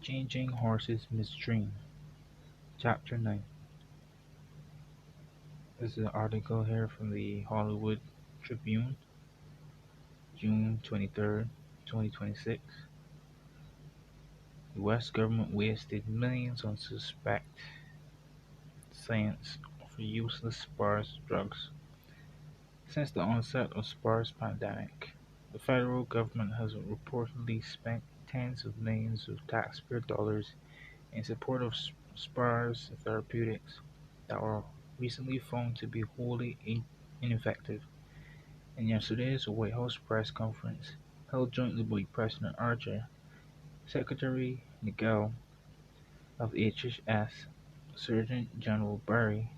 Changing Horses Midstream, Chapter 9. This is an article here from the Hollywood Tribune, June 23rd, 2026. The US government wasted millions on suspect science for useless sparse drugs. Since the onset of sparse pandemic, the federal government has reportedly spent tens of millions of taxpayer dollars in support of sparse therapeutics that were recently found to be wholly ineffective. In yesterday's White House press conference, held jointly by President Archer, Secretary Nigel of HHS, Surgeon General Barry,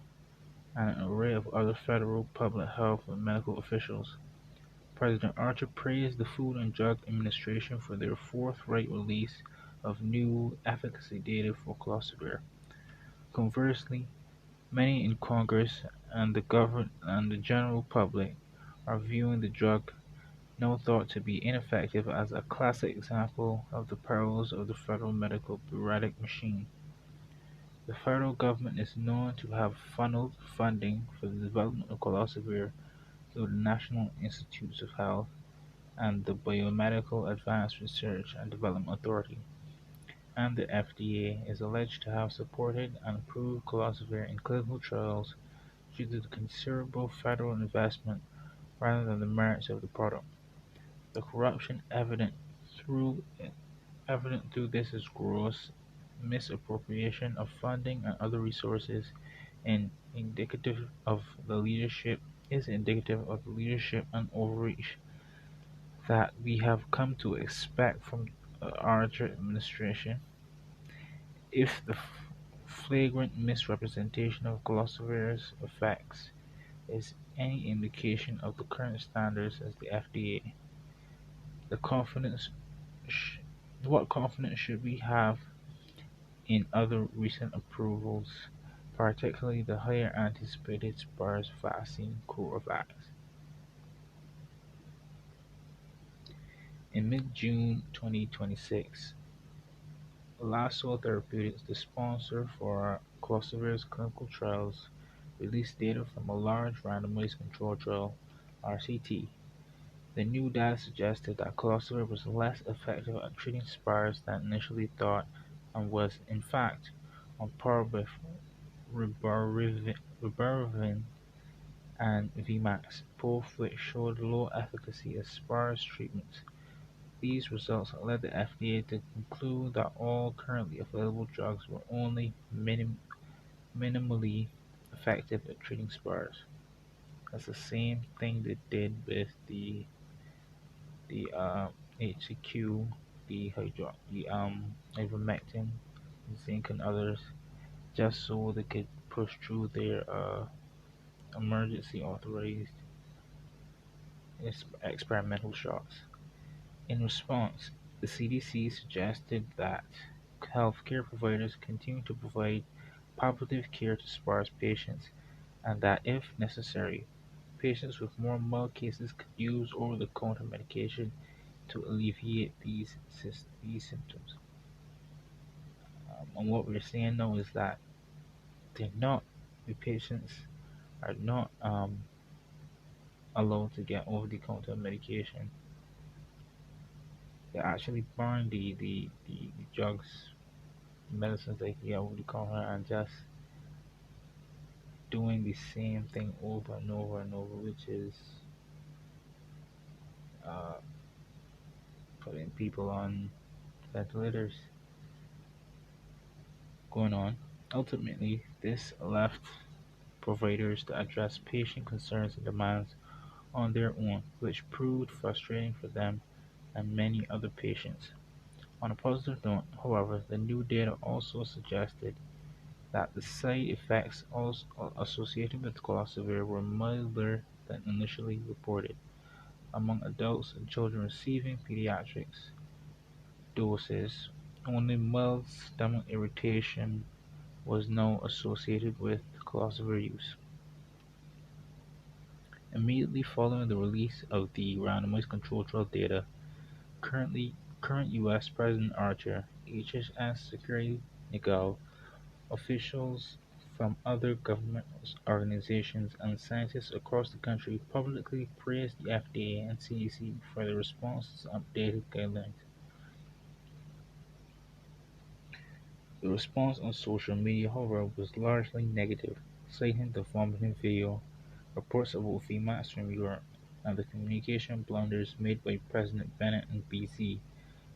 and an array of other federal public health and medical officials, President Archer praised the Food and Drug Administration for their forthright release of new efficacy data for clozapine. Conversely, many in Congress and the government and the general public are viewing the drug, now thought to be ineffective, as a classic example of the perils of the federal medical bureaucratic machine. The federal government is known to have funneled funding for the development of clozapine through the National Institutes of Health and the Biomedical Advanced Research and Development Authority, and the FDA is alleged to have supported and approved clozapine in clinical trials due to the considerable federal investment rather than the merits of the product. The corruption through evident through this is gross misappropriation of funding and other resources and indicative of the leadership and overreach that we have come to expect from the Archer administration. If the flagrant misrepresentation of Glossopher's effects is any indication of the current standards as the FDA, the confidence sh- what confidence should we have in other recent approvals, particularly the higher anticipated SPARS vaccine Coravax? In mid-June 2026, Lasso Therapeutics, the sponsor for Clostridial's clinical trials, released data from a large randomized controlled trial (RCT). The new data suggested that clostridil was less effective at treating spires than initially thought and was, in fact, on par with ribavirin and Vmax, both which showed low efficacy as spires treatments. These results led the FDA to conclude that all currently available drugs were only minimally effective at treating spires. That's the same thing they did with the HCQ, the ivermectin, zinc, and others, just so they could push through their emergency authorized experimental shots. In response, the CDC suggested that healthcare providers continue to provide palliative care to sparse patients, and that if necessary, patients with more mild cases could use over-the-counter medication to alleviate these symptoms. And what we're seeing now is that they're not the patients are not allowed to get over-the-counter medication. They actually burn the drugs, medicines they can get over-the-counter, and just doing the same thing over and over and over, which is uh, putting people on ventilators going on. Ultimately, this left providers to address patient concerns and demands on their own, which proved frustrating for them and many other patients. On a positive note, however, the new data also suggested that the side effects also associated with clozapine were milder than initially reported. Among adults and children receiving pediatrics doses, only mild stomach irritation was now associated with clozapine use. Immediately following the release of the randomized controlled trial data, current U.S. President Archer HHS security legal officials from other government organizations and scientists across the country publicly praised the FDA and CDC for their response to updated guidelines. The response on social media, however, was largely negative, citing the vomiting video, reports about VMAX from Europe, and the communication blunders made by President Bennett and BC.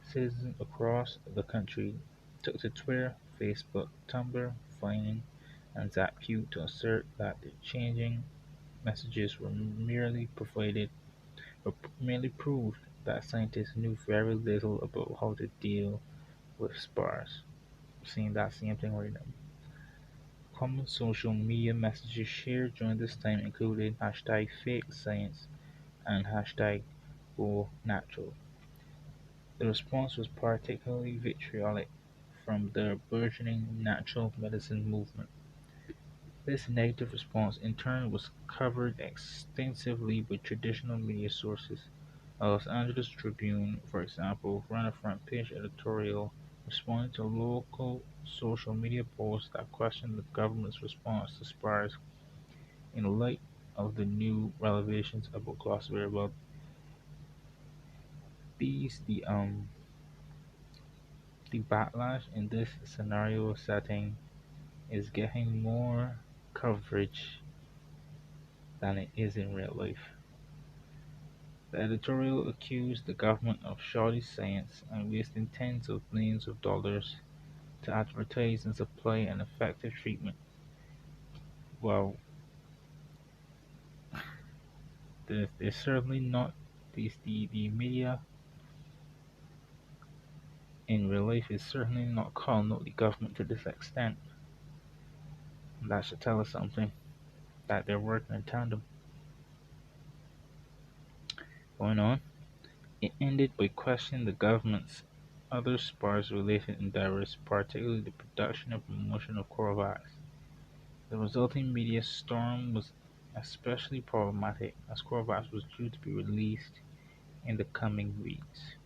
Citizens across the country took to Twitter, Facebook, Tumblr, Vine, and Zapq to assert that the changing messages were merely proved that scientists knew very little about how to deal with spars. Seeing that same thing right now. Common social media messages shared during this time included hashtag fake science and hashtag go natural. The response was particularly vitriolic from the burgeoning natural medicine movement. This negative response in turn was covered extensively by traditional media sources. A Los Angeles Tribune, for example, ran a front page editorial responding to local social media posts that questioned the government's response to SPARS in light of the new revelations about Gloucester. Well, these the backlash in this scenario setting is getting more coverage than it is in real life. The editorial accused the government of shoddy science and wasting tens of millions of dollars to advertise and supply an effective treatment. Well, there's certainly not the media in real life is certainly not calling out the government to this extent. And that should tell us something that they're working in tandem. Going on, it ended by questioning the government's other SPARS related endeavors, particularly the production and promotion of Corvax. The resulting media storm was especially problematic as Corvax was due to be released in the coming weeks.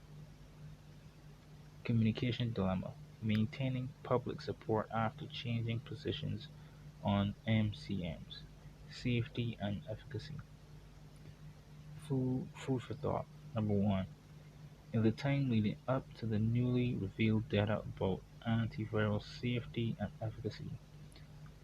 Communication dilemma: maintaining public support after changing positions on MCMs, safety and efficacy. Food for thought. Number one. In the time leading up to the newly revealed data about antiviral safety and efficacy,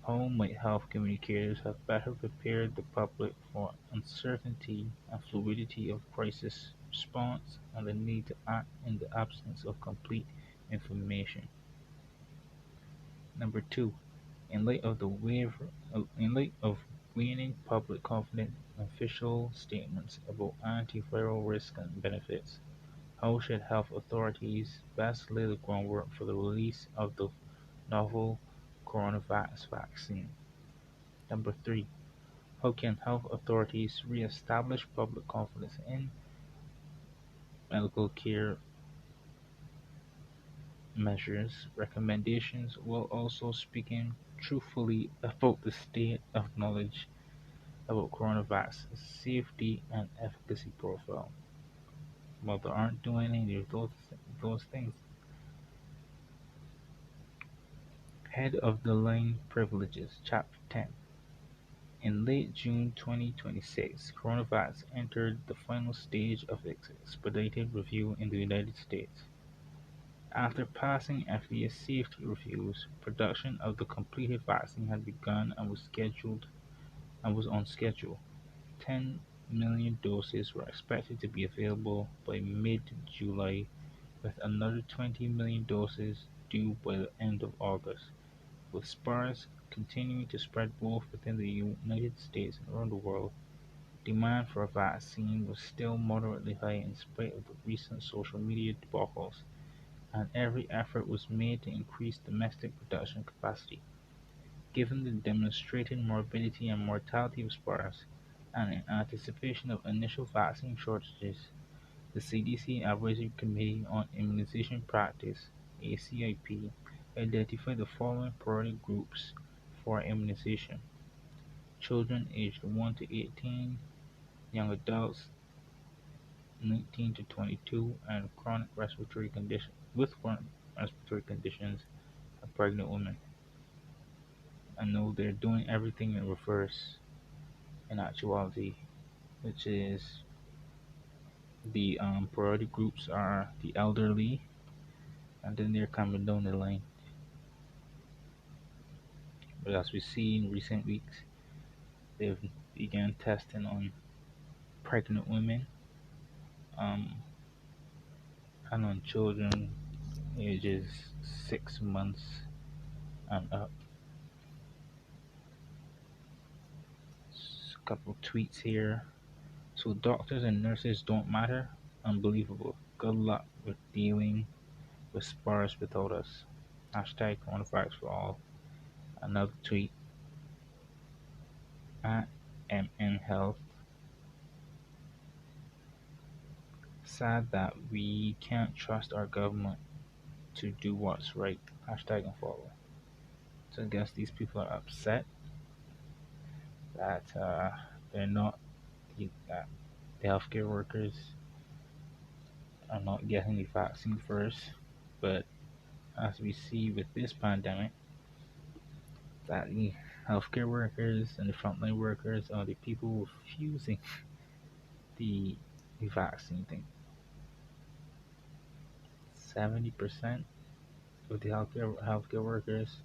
how might health communicators have better prepared the public for uncertainty and fluidity of crisis response and the need to act in the absence of complete information? Number two, in light of waning public confidence in official statements about antiviral risks and benefits, how should health authorities best lay the groundwork for the release of the novel coronavirus vaccine? Number three, how can health authorities re-establish public confidence in medical care measures, recommendations, while also speaking truthfully about the state of knowledge about coronavirus safety and efficacy profile? Well, they aren't doing any of those things. Head of the Line Privileges, Chapter 10. In late June 2026, coronavirus entered the final stage of its expedited review in the United States. After passing FDA safety reviews, production of the completed vaccine had begun and was on schedule. 10 million doses were expected to be available by mid-July, with another 20 million doses due by the end of August. With SPARS continuing to spread both within the United States and around the world, demand for a vaccine was still moderately high in spite of the recent social media debacles, and every effort was made to increase domestic production capacity. Given the demonstrated morbidity and mortality of SPARS, and in anticipation of initial vaccine shortages, the CDC Advisory Committee on Immunization Practice (ACIP) identified the following priority groups for immunization: children aged 1 to 18, young adults 19 to 22, and chronic respiratory conditions. respiratory conditions and pregnant women. I know they're doing everything in reverse in actuality, which is the priority groups are the elderly, and then they're coming down the line. But as we see in recent weeks, they've began testing on pregnant women, um, and on children ages 6 months and up. A couple tweets here. So doctors and nurses don't matter? Unbelievable. Good luck with dealing with SPARS without us. Hashtag coronavirus for all. Another tweet at MN Health. Sad that we can't trust our government to do what's right. Hashtag unfollow. So I guess these people are upset that they're not that the healthcare workers are not getting the vaccine first. But as we see with this pandemic, that the healthcare workers and the frontline workers are the people refusing the, the vaccine thing. 70% of the healthcare workers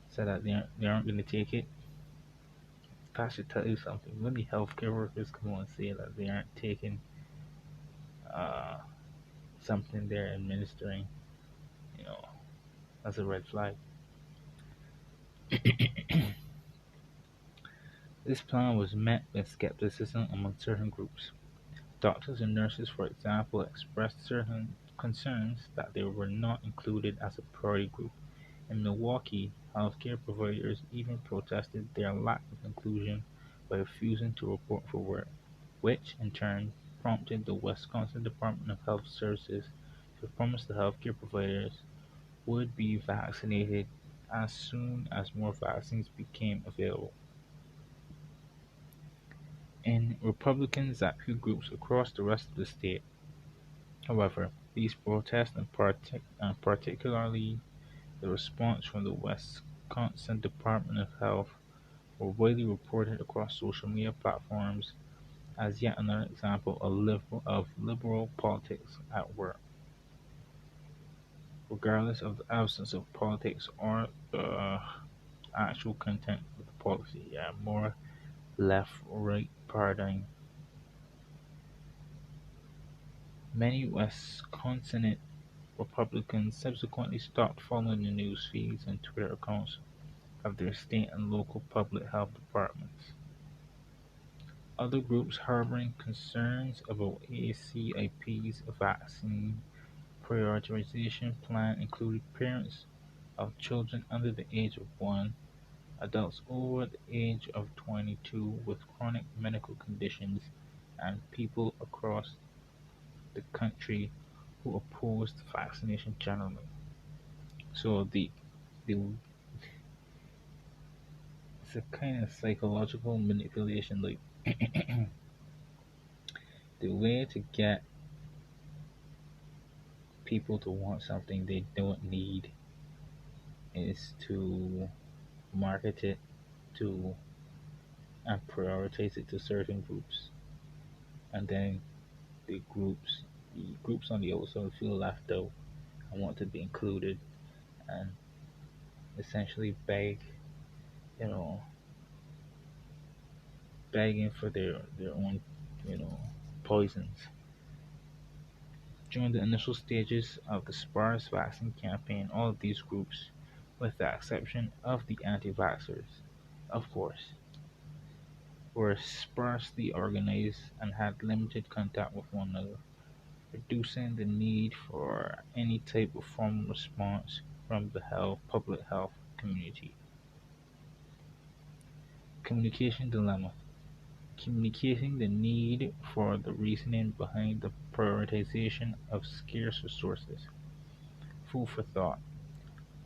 said that they aren't going to take it. That should tell you something. When the healthcare workers come on and say that they aren't taking uh, something they're administering, you know, that's a red flag. This plan was met with skepticism among certain groups. Doctors and nurses, for example, expressed certain concerns that they were not included as a priority group. In Milwaukee, healthcare providers even protested their lack of inclusion by refusing to report for work, which in turn prompted the Wisconsin Department of Health Services to promise the healthcare providers would be vaccinated as soon as more vaccines became available. In Republican Zapu groups across the rest of the state, however, these protests and particularly the response from the Wisconsin Department of Health were widely reported across social media platforms as yet another example of liberal politics at work. Regardless of the absence of politics or the actual content of the policy, more left-right paradigm. Many Wisconsin Republicans subsequently stopped following the news feeds and Twitter accounts of their state and local public health departments. Other groups harboring concerns about ACIP's vaccine prioritization plan included parents of children under the age of 1, adults over the age of 22 with chronic medical conditions, and people across the country who opposed vaccination generally. So the it's a kind of psychological manipulation. Like the way to get people to want something they don't need is to market it to and prioritize it to certain groups, and then the groups on the outside feel left out and want to be included and essentially you know, begging for their own, you know, poisons. During the initial stages of the sparse vaccine campaign, all of these groups, with the exception of the anti-vaxxers, of course, were sparsely organized and had limited contact with one another, reducing the need for any type of formal response from the public health community. Communication dilemma. Communicating the need for the reasoning behind the prioritization of scarce resources. Food for thought.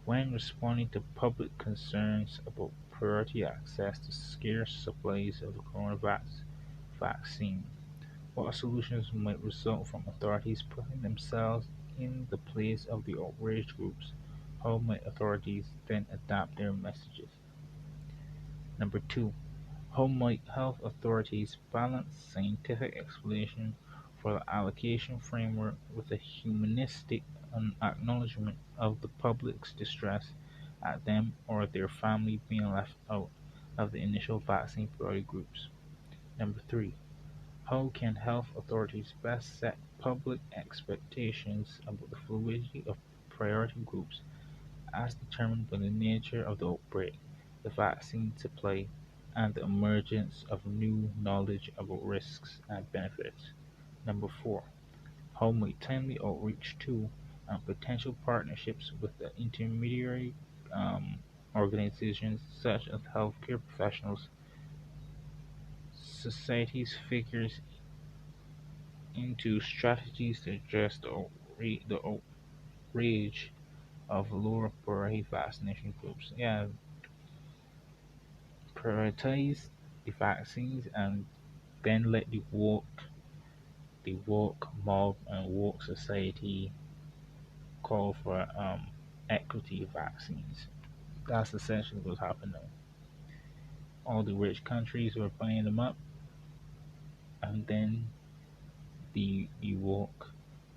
When responding to public concerns about priority access to scarce supplies of the coronavirus vaccine, what solutions might result from authorities putting themselves in the place of the outraged groups, how might authorities then adapt their messages? Number two, how might health authorities balance scientific explanation for the allocation framework with a humanistic acknowledgement of the public's distress at them or their family being left out of the initial vaccine priority groups? Number three, how can health authorities best set public expectations about the fluidity of priority groups as determined by the nature of the outbreak, the vaccine supply, and the emergence of new knowledge about risks and benefits? Number four, how might timely outreach to and potential partnerships with the intermediary um, organizations such as healthcare professionals, societies figures into strategies to address the outrage of lower priority vaccination groups? Yeah, prioritize the vaccines and then let the woke mob and woke society call for equity vaccines. That's essentially what's happening. All the rich countries were buying them up, and then the woke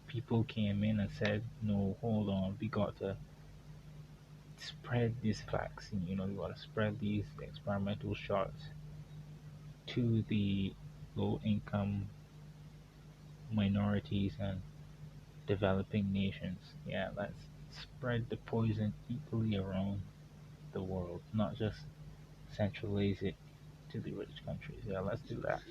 people came in and said, "No, hold on, we got to spread this vaccine. We got to spread these experimental shots to the low-income minorities and developing nations. Yeah, let's spread the poison equally around the world, not just centralize it to the rich countries. Yeah, let's do that."